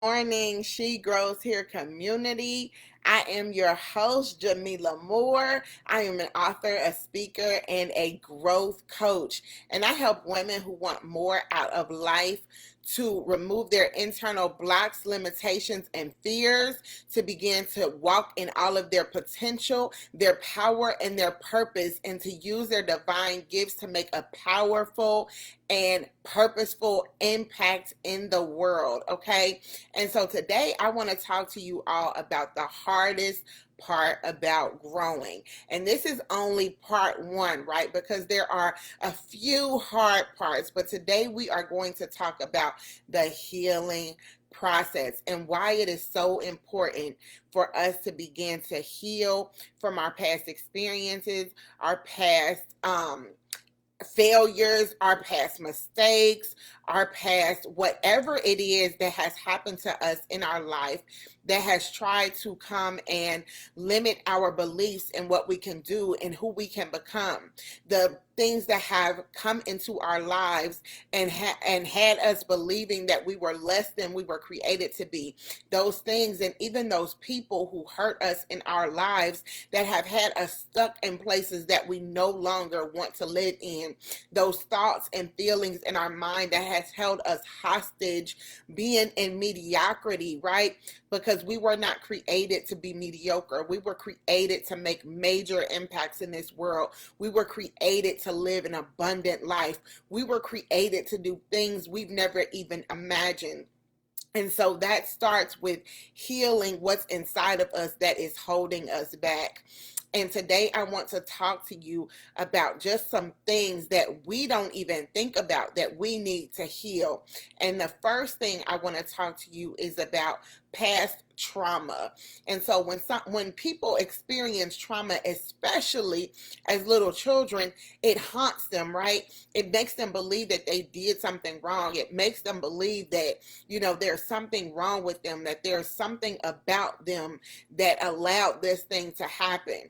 Morning, She Grows Here community. I am your host, Jameelah Moore. I am an author, a speaker, and a growth coach. And I help women who want more out of life to remove their internal blocks, limitations, and fears, to begin to walk in all of their potential, their power, and their purpose, and to use their divine gifts to make a powerful and purposeful impact in the world. Okay. And so today I want to talk to you all about the hardest part about growing. And this is only part one, right? Because there are a few hard parts, but today we are going to talk about the healing process and why it is so important for us to begin to heal from our past experiences, our past failures, our past mistakes, our past whatever it is that has happened to us in our life that has tried to come and limit our beliefs in what we can do and who we can become. The things that have come into our lives and had us believing that we were less than we were created to be. Those things and even those people who hurt us in our lives that have had us stuck in places that we no longer want to live in. Those thoughts and feelings in our mind that has held us hostage, being in mediocrity, right? Because we were not created to be mediocre. We were created to make major impacts in this world. We were created to live an abundant life. We were created to do things we've never even imagined. And so that starts with healing what's inside of us that is holding us back. And today I want to talk to you about just some things that we don't even think about that we need to heal. And the first thing I want to talk to you is about past trauma. And so when people experience trauma, especially as little children, it haunts them, right? It makes them believe that they did something wrong. It makes them believe that, there's something wrong with them, that there's something about them that allowed this thing to happen.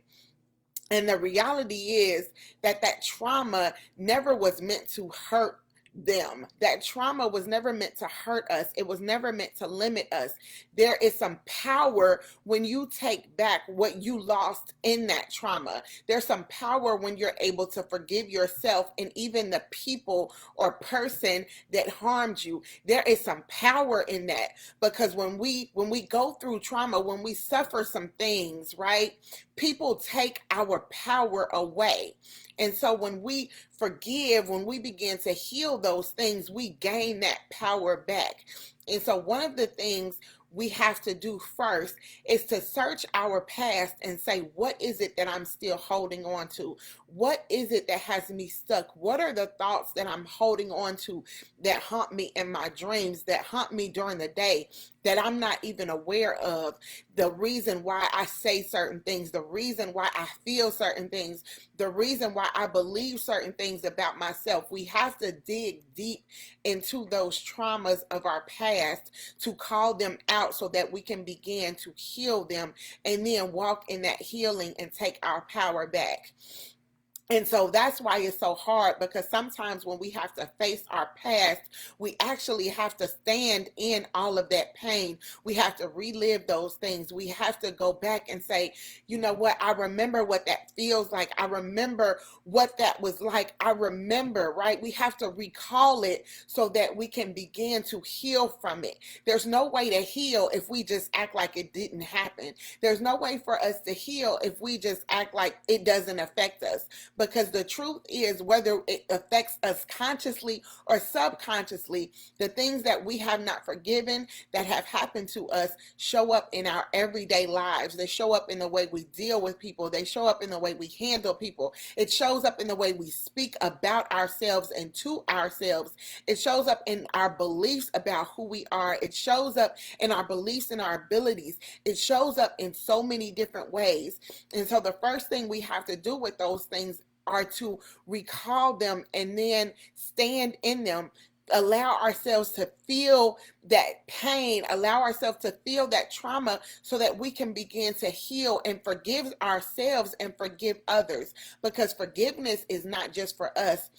And the reality is that trauma never was meant to hurt them. That trauma was never meant to hurt us. It was never meant to limit us. There is some power when you take back what you lost in that trauma. There's some power when you're able to forgive yourself and even the people or person that harmed you. There is some power in that, because when we go through trauma, when we suffer some things, right? People take our power away. And so when we forgive, when we begin to heal those things, we gain that power back. And so one of the things we have to do first is to search our past and say, what is it that I'm still holding on to? What is it that has me stuck? What are the thoughts that I'm holding on to that haunt me in my dreams, that haunt me during the day, that I'm not even aware of? The reason why I say certain things, the reason why I feel certain things, the reason why I believe certain things about myself. We have to dig deep into those traumas of our past to call them out so that we can begin to heal them and then walk in that healing and take our power back. And so that's why it's so hard, because sometimes when we have to face our past, we actually have to stand in all of that pain. We have to relive those things. We have to go back and say, you know what? I remember what that feels like. I remember what that was like. I remember, right? We have to recall it so that we can begin to heal from it. There's no way to heal if we just act like it didn't happen. There's no way for us to heal if we just act like it doesn't affect us. Because the truth is, whether it affects us consciously or subconsciously, the things that we have not forgiven that have happened to us show up in our everyday lives. They show up in the way we deal with people. They show up in the way we handle people. It shows up in the way we speak about ourselves and to ourselves. It shows up in our beliefs about who we are. It shows up in our beliefs and our abilities. It shows up in so many different ways. And so the first thing we have to do with those things are to recall them and then stand in them. Allow ourselves to feel that pain, allow ourselves to feel that trauma so that we can begin to heal and forgive ourselves and forgive others. Because forgiveness is not just for us.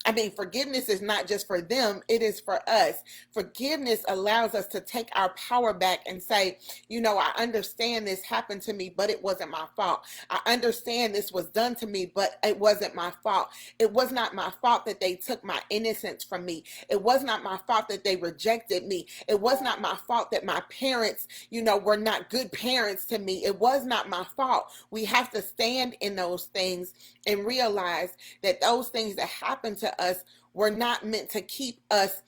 I mean, forgiveness is not just for them, it is for us. Forgiveness allows us to take our power back and say, you know, I understand this happened to me, but it wasn't my fault. I understand this was done to me, but it wasn't my fault. It was not my fault that they took my innocence from me. It was not my fault that they rejected me. It was not my fault that my parents, you know, were not good parents to me. It was not my fault. We have to stand in those things and realize that those things that happen to us were not meant to keep us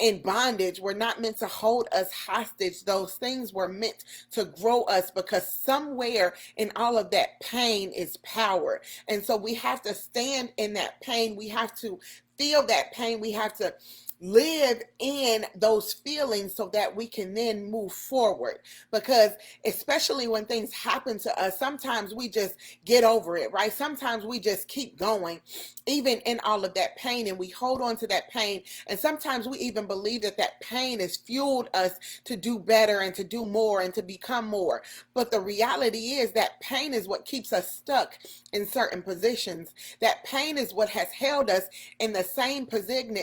in bondage. Were not meant to hold us hostage. Those things were meant to grow us, because somewhere in all of that pain is power. And so we have to stand in that pain. We have to feel that pain. We have to live in those feelings so that we can then move forward. Because especially when things happen to us, sometimes we just get over it, right? Sometimes we just keep going even in all of that pain, and we hold on to that pain. And sometimes we even believe that that pain has fueled us to do better and to do more and to become more. But the reality is that pain is what keeps us stuck in certain positions. That pain is what has held us in the same position,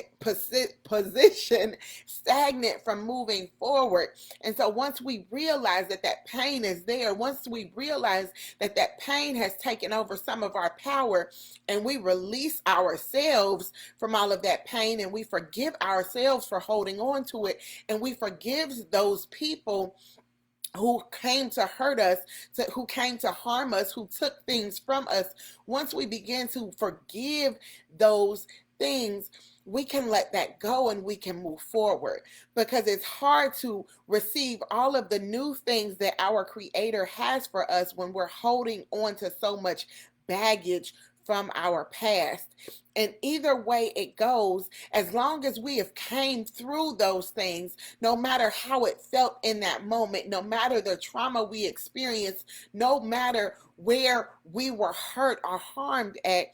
stagnant from moving forward. And so once we realize that that pain is there, once we realize that that pain has taken over some of our power, and we release ourselves from all of that pain, and we forgive ourselves for holding on to it, and we forgive those people who came to hurt us, who came to harm us, who took things from us. Once we begin to forgive those things, we can let that go and we can move forward, because it's hard to receive all of the new things that our Creator has for us when we're holding on to so much baggage from our past. And either way it goes, as long as we have came through those things, no matter how it felt in that moment, no matter the trauma we experienced, no matter where we were hurt or harmed at,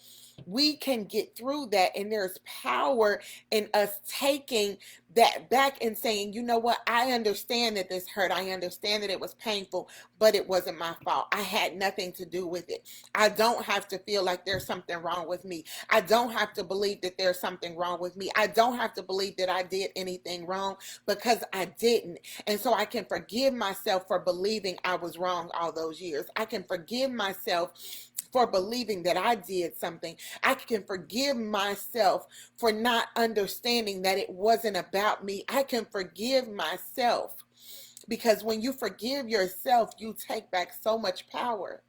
we can get through that. And there's power in us taking that back and saying, you know what, I understand that this hurt. I understand that it was painful, but it wasn't my fault. I had nothing to do with it. I don't have to feel like there's something wrong with me. I don't have to believe that there's something wrong with me. I don't have to believe that I did anything wrong, because I didn't. And so I can forgive myself for believing I was wrong all those years. I can forgive myself for believing that I did something. I can forgive myself for not understanding that it wasn't about me. I can forgive myself, because when you forgive yourself, you take back so much power.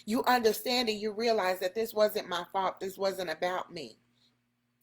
You understand and you realize that this wasn't my fault. This wasn't about me.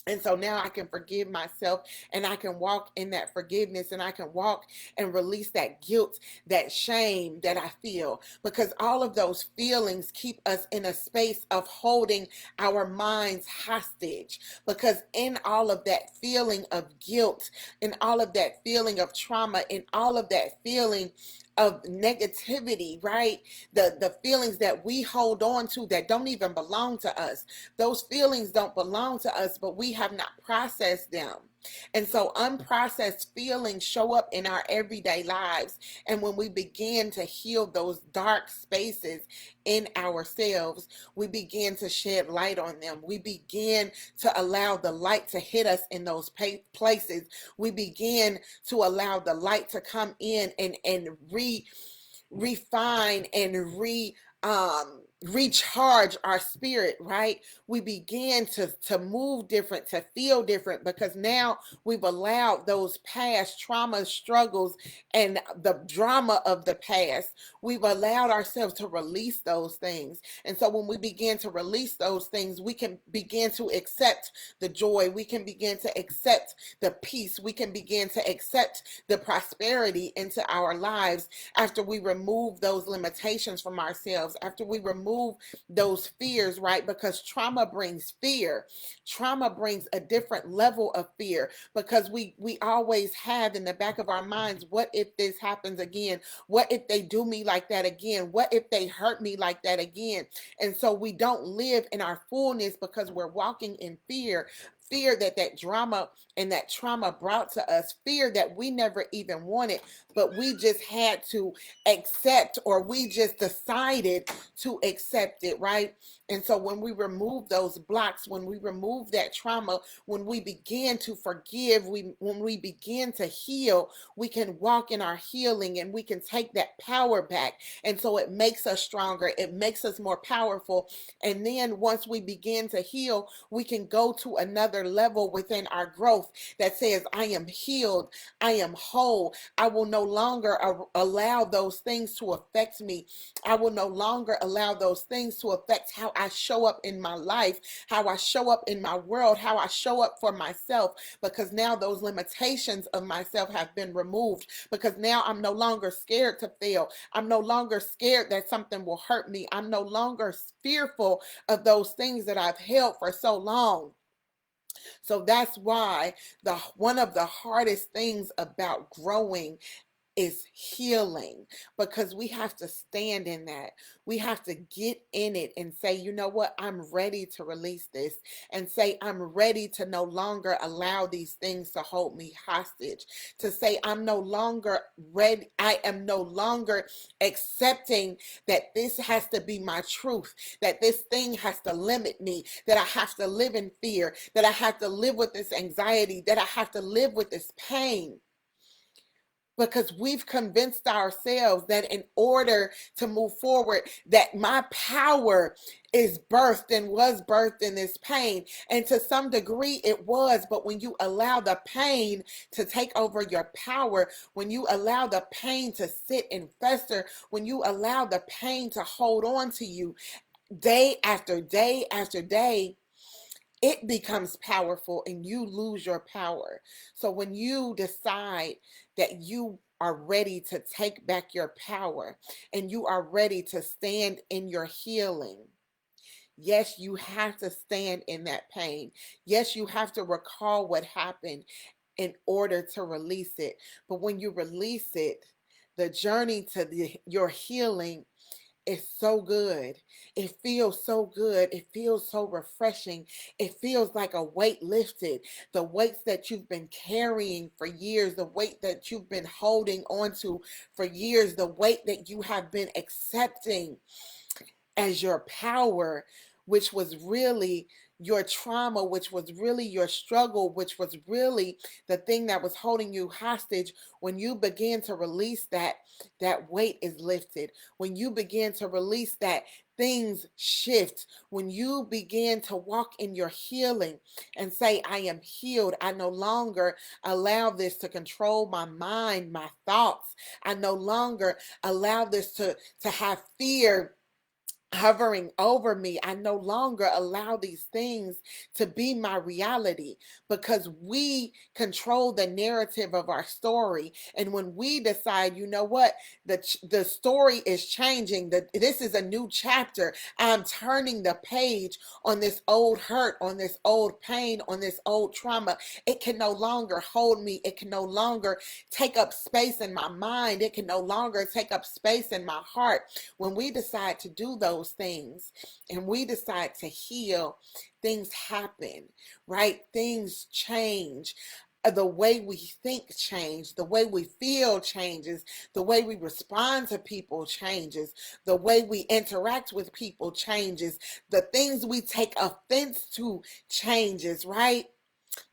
And so now I can forgive myself, and I can walk in that forgiveness, and I can walk and release that guilt, that shame that I feel, because all of those feelings keep us in a space of holding our minds hostage. Because in all of that feeling of guilt, in all of that feeling of trauma, in all of that feeling of negativity, right? The feelings that we hold on to that don't even belong to us. Those feelings don't belong to us, but we have not processed them. And so unprocessed feelings show up in our everyday lives. And when we begin to heal those dark spaces in ourselves, we begin to shed light on them. We begin to allow the light to hit us in those places. We begin to allow the light to come in and refine and recharge our spirit, right? We begin to move different, to feel different, because now we've allowed those past trauma, struggles, and the drama of the past, we've allowed ourselves to release those things. And so when we begin to release those things, we can begin to accept the joy. We can begin to accept the peace. We can begin to accept the prosperity into our lives after we remove those limitations from ourselves, after we remove those fears, right? Because trauma brings fear. Trauma brings a different level of fear, because we always have in the back of our minds, what if this happens again? What if they do me like that again? What if they hurt me like that again? And so we don't live in our fullness, because we're walking in fear. Fear that drama and that trauma brought to us, fear that we never even wanted, but we just had to accept, or we just decided to accept it, right? And so when we remove those blocks, when we remove that trauma, when we begin to forgive, when we begin to heal, we can walk in our healing and we can take that power back. And so it makes us stronger, it makes us more powerful. And then once we begin to heal, we can go to another level within our growth that says, I am healed, I am whole. I will no longer allow those things to affect me. I will no longer allow those things to affect how I show up in my life, how I show up in my world, how I show up for myself, because now those limitations of myself have been removed, because now I'm no longer scared to fail. I'm no longer scared that something will hurt me. I'm no longer fearful of those things that I've held for so long. So that's why one of the hardest things about growing is healing, because we have to stand in that. We have to get in it and say, you know what, I'm ready to release this, and say, I'm ready to no longer allow these things to hold me hostage, to say, I'm no longer ready. I am no longer accepting that this has to be my truth, that this thing has to limit me, that I have to live in fear, that I have to live with this anxiety, that I have to live with this pain. Because we've convinced ourselves that in order to move forward, that my power is birthed and was birthed in this pain. And to some degree it was, but when you allow the pain to take over your power, when you allow the pain to sit and fester, when you allow the pain to hold on to you day after day after day, it becomes powerful and you lose your power. So when you decide that you are ready to take back your power and you are ready to stand in your healing, yes, you have to stand in that pain. Yes, you have to recall what happened in order to release it. But when you release it, the journey to your healing, it's so good. It feels so good. It feels so refreshing. It feels like a weight lifted. The weights that you've been carrying for years, the weight that you've been holding on to for years, the weight that you have been accepting as your power, which was really your trauma, which was really your struggle, which was really the thing that was holding you hostage. When you begin to release that, that weight is lifted. When you begin to release that, things shift. When you begin to walk in your healing and say, I am healed, I no longer allow this to control my mind, my thoughts. I no longer allow this to have fear hovering over me. I no longer allow these things to be my reality, because we control the narrative of our story. And when we decide, you know what, the story is changing, that this is a new chapter, I'm turning the page on this old hurt, on this old pain, on this old trauma, it can no longer hold me. It can no longer take up space in my mind. It can no longer take up space in my heart. When we decide to do those things and we decide to heal, things happen, right? Things change. The way we think change, the way we feel changes, the way we respond to people changes, the way we interact with people changes, the things we take offense to changes, right?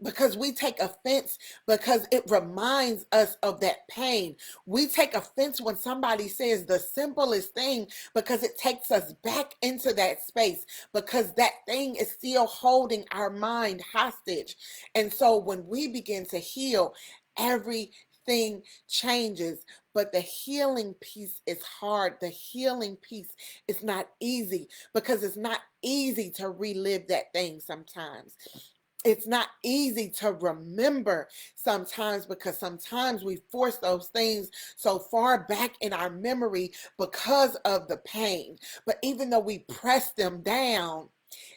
Because we take offense because it reminds us of that pain. We take offense when somebody says the simplest thing, because it takes us back into that space, because that thing is still holding our mind hostage. And so when we begin to heal, everything changes. But the healing piece is hard. The healing piece is not easy, because it's not easy to relive that thing sometimes. It's not easy to remember sometimes, because sometimes we force those things so far back in our memory because of the pain. But even though we press them down,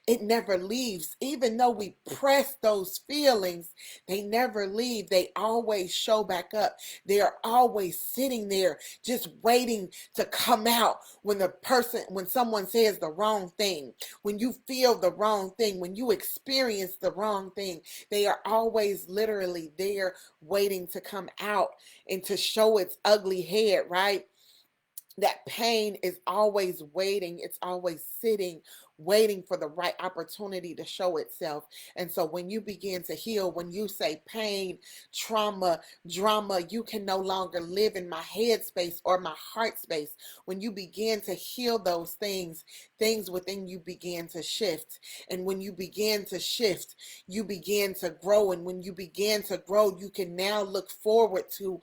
It never leaves. Even though we press those feelings, they never leave. They always show back up. They are always sitting there just waiting to come out when someone says the wrong thing, when you feel the wrong thing, when you experience the wrong thing. They are always literally there waiting to come out and to show its ugly head, right? That pain is always waiting. It's always sitting, waiting for the right opportunity to show itself. And so when you begin to heal, when you say pain, trauma, drama, you can no longer live in my head space or my heart space. When you begin to heal those things, things within you begin to shift. And when you begin to shift, you begin to grow. And when you begin to grow, you can now look forward to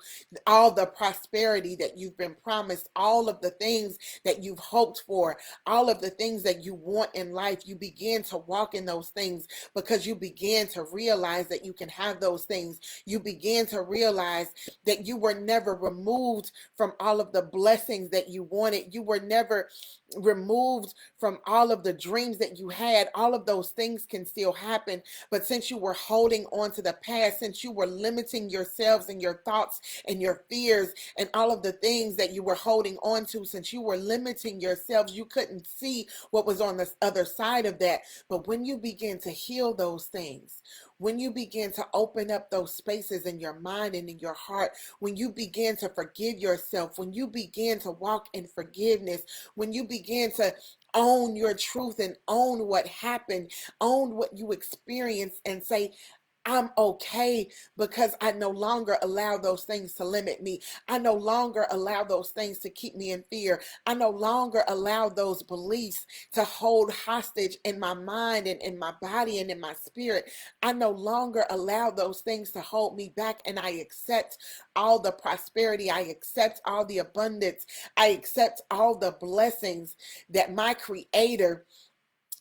all the prosperity that you've been promised, all of the things that you've hoped for, all of the things that you want in life. You begin to walk in those things because you begin to realize that you can have those things. You begin to realize that you were never removed from all of the blessings that you wanted. You were never removed from all of the dreams that you had. All of those things can still happen. But since you were holding on to the past, since you were limiting yourselves and your thoughts and your fears and all of the things that you were holding on to, since you were limiting yourselves, you couldn't see what was on the other side of that. But when you begin to heal those things, when you begin to open up those spaces in your mind and in your heart, when you begin to forgive yourself, when you begin to walk in forgiveness, when you begin to own your truth and own what happened, own what you experienced, and say, I'm okay because I no longer allow those things to limit me. I no longer allow those things to keep me in fear. I no longer allow those beliefs to hold hostage in my mind and in my body and in my spirit. I no longer allow those things to hold me back, and I accept all the prosperity. I accept all the abundance. I accept all the blessings that my Creator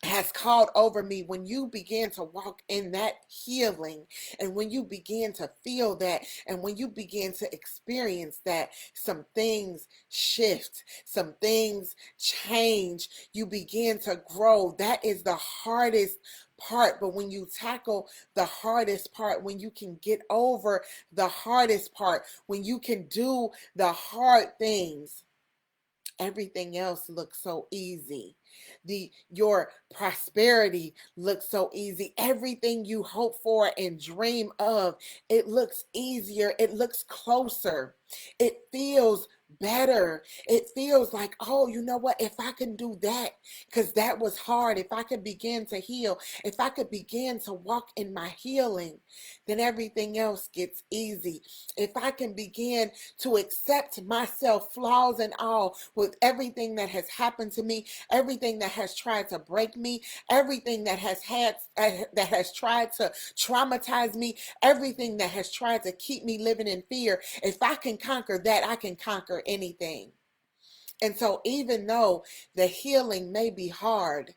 has called over me. When you begin to walk in that healing, and when you begin to feel that, and when you begin to experience that, some things shift, some things change. You begin to grow. That is the hardest part. But when you tackle the hardest part, when you can get over the hardest part, when you can do the hard things, everything else looks so easy. Your prosperity looks so easy. Everything you hope for and dream of, it looks easier. It looks closer. It feels better. It feels like, oh, you know what? If I can do that, because that was hard, if I could begin to heal, if I could begin to walk in my healing, then everything else gets easy. If I can begin to accept myself, flaws and all, with everything that has happened to me, everything that has tried to break me, everything that has tried to traumatize me, everything that has tried to keep me living in fear. If I can conquer that, I can conquer anything. And so even though the healing may be hard,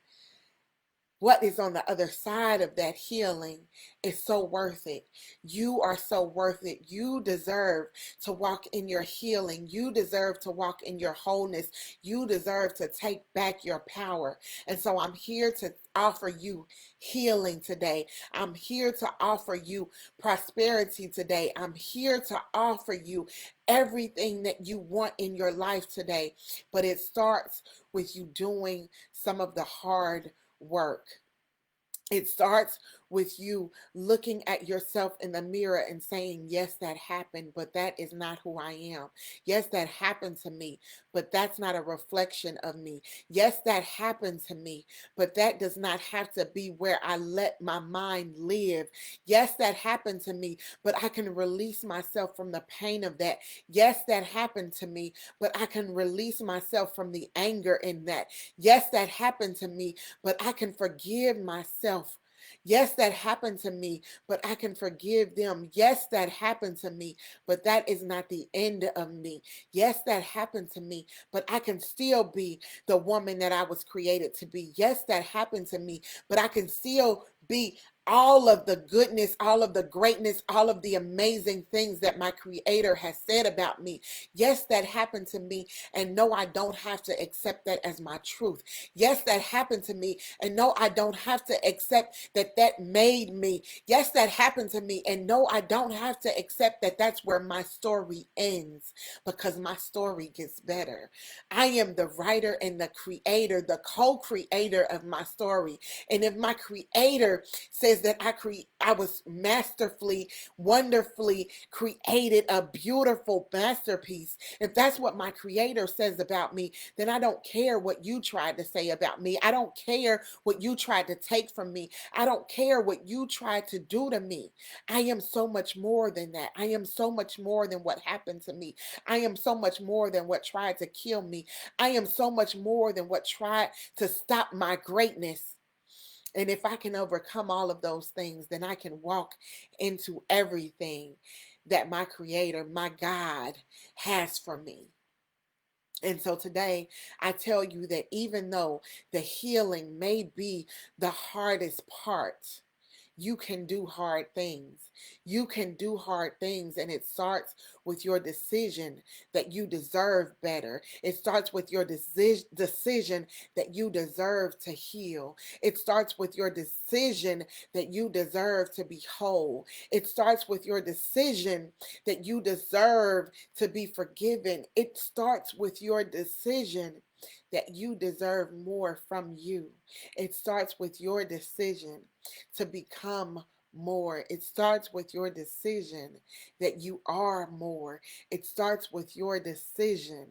what is on the other side of that healing is so worth it. You are so worth it. You deserve to walk in your healing. You deserve to walk in your wholeness. You deserve to take back your power. And so I'm here to offer you healing today. I'm here to offer you prosperity today. I'm here to offer you everything that you want in your life today. But it starts with you doing some of the hard work. It starts with you looking at yourself in the mirror and saying, yes, that happened, but that is not who I am. Yes, that happened to me, but that's not a reflection of me. Yes, that happened to me, but that does not have to be where I let my mind live. Yes, that happened to me, but I can release myself from the pain of that. Yes, that happened to me, but I can release myself from the anger in that. Yes, that happened to me, but I can forgive myself. Yes, that happened to me, but I can forgive them. Yes, that happened to me, but that is not the end of me. Yes, that happened to me, but I can still be the woman that I was created to be. Yes, that happened to me, but I can still be all of the goodness, all of the greatness, all of the amazing things that my Creator has said about me. Yes, that happened to me. And no, I don't have to accept that as my truth. Yes, that happened to me. And no, I don't have to accept that that made me. Yes, that happened to me. And no, I don't have to accept that that's where my story ends, because my story gets better. I am the writer and the creator, the co-creator of my story. And if my Creator says that I was masterfully, wonderfully created, a beautiful masterpiece, if that's what my Creator says about me, then I don't care what you tried to say about me. I don't care what you tried to take from me. I don't care what you tried to do to me. I am so much more than that. I am so much more than what happened to me. I am so much more than what tried to kill me. I am so much more than what tried to stop my greatness. And if I can overcome all of those things, then I can walk into everything that my Creator, my God, has for me. And so today, I tell you that even though the healing may be the hardest part, you can do hard things. You can do hard things, and it starts with your decision that you deserve better. It starts with your decision that you deserve to heal. It starts with your decision that you deserve to be whole. It starts with your decision that you deserve to be forgiven. It starts with your decision that you deserve more from you. It starts with your decision to become more. It starts with your decision that you are more. It starts with your decision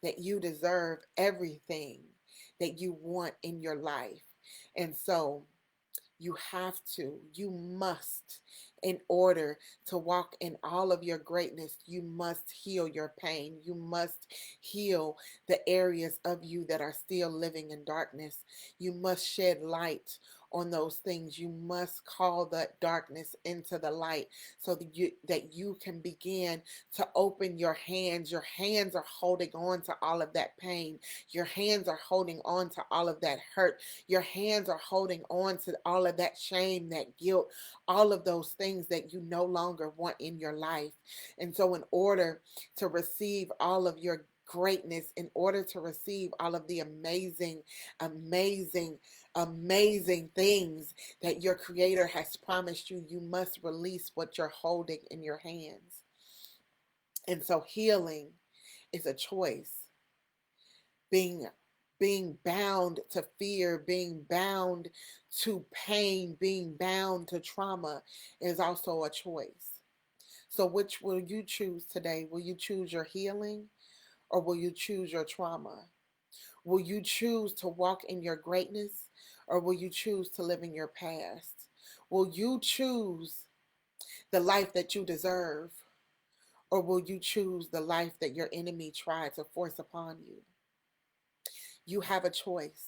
that you deserve everything that you want in your life. And so you must, in order to walk in all of your greatness, you must heal your pain. You must heal the areas of you that are still living in darkness. You must shed light on those things. You must call that darkness into the light so that you can begin to open your hands. Your hands are holding on to all of that pain. Your hands are holding on to all of that hurt. Your hands are holding on to all of that shame, that guilt, all of those things that you no longer want in your life. And so, in order to receive all of your greatness, in order to receive all of the amazing, amazing, amazing things that your Creator has promised you, you must release what you're holding in your hands. And so, healing is a choice. Being bound to fear, being bound to pain, being bound to trauma is also a choice. So which will you choose today? Will you choose your healing, or will you choose your trauma? Will you choose to walk in your greatness, or will you choose to live in your past? Will you choose the life that you deserve, or will you choose the life that your enemy tried to force upon you? You have a choice.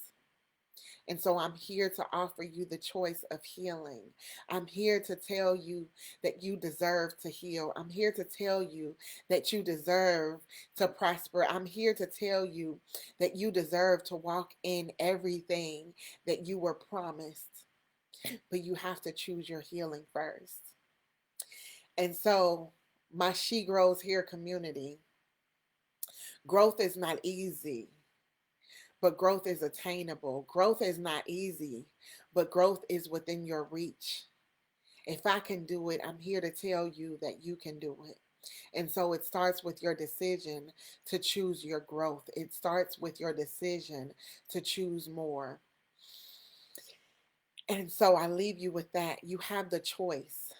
And so I'm here to offer you the choice of healing. I'm here to tell you that you deserve to heal. I'm here to tell you that you deserve to prosper. I'm here to tell you that you deserve to walk in everything that you were promised. But you have to choose your healing first. And so, my She Grows Here community, growth is not easy, but growth is attainable. Growth is not easy, but growth is within your reach. If I can do it, I'm here to tell you that you can do it. And so it starts with your decision to choose your growth. It starts with your decision to choose more. And so I leave you with that. You have the choice.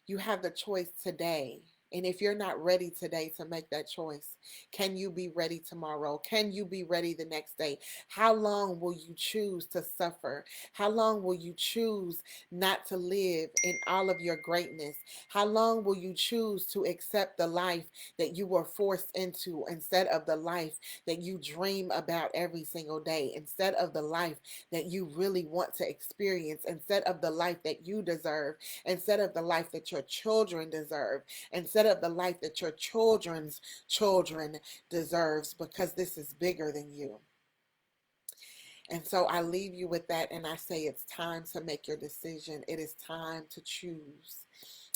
You have the choice today. And if you're not ready today to make that choice, can you be ready tomorrow? Can you be ready the next day? How long will you choose to suffer? How long will you choose not to live in all of your greatness? How long will you choose to accept the life that you were forced into instead of the life that you dream about every single day, instead of the life that you really want to experience, instead of the life that you deserve, instead of the life that your children deserve, instead of the life that your children's children deserves, because this is bigger than you. And so I leave you with that and I say it's time to make your decision. It is time to choose.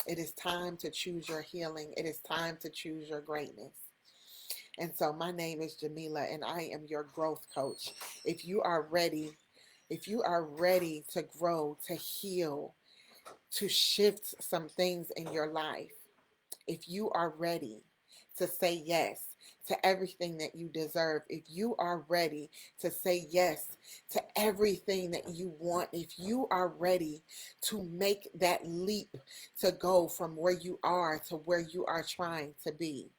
It is time to choose your healing. It is time to choose your greatness. And so my name is Jameelah and I am your growth coach. If you are ready, if you are ready to grow, to heal, to shift some things in your life, if you are ready to say yes to everything that you deserve, if you are ready to say yes to everything that you want, if you are ready to make that leap to go from where you are to where you are trying to be,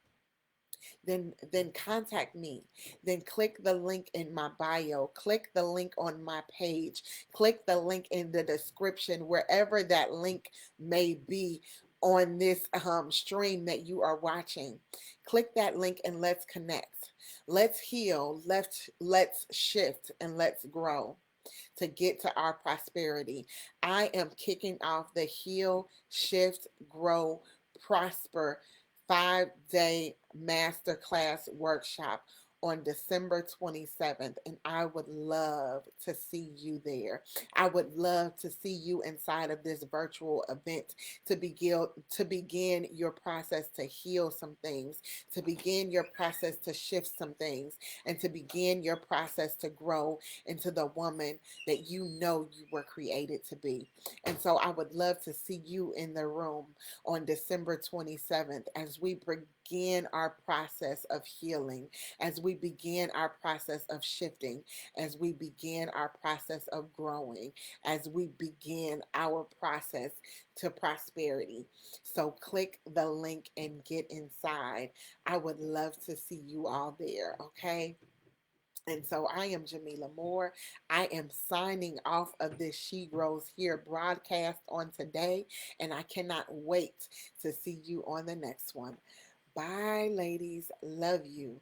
then contact me. Then click the link in my bio, click the link on my page, click the link in the description, wherever that link may be on this stream that you are watching. Click that link and let's connect. Let's heal, let's shift, and let's grow to get to our prosperity. I am kicking off the Heal, Shift, Grow, Prosper 5-day masterclass workshop on December 27th, and I would love to see you there. I would love to see you inside of this virtual event to begin your process to heal some things, to begin your process to shift some things, and to begin your process to grow into the woman that you know you were created to be. And so I would love to see you in the room on December 27th as we begin our process of healing, as we begin our process of shifting, as we begin our process of growing, as we begin our process to prosperity. So click the link and get inside. I would love to see you all there, okay? And so I am Jameelah Moore. I am signing off of this She Grows Here broadcast on today, and I cannot wait to see you on the next one. Bye, ladies. Love you.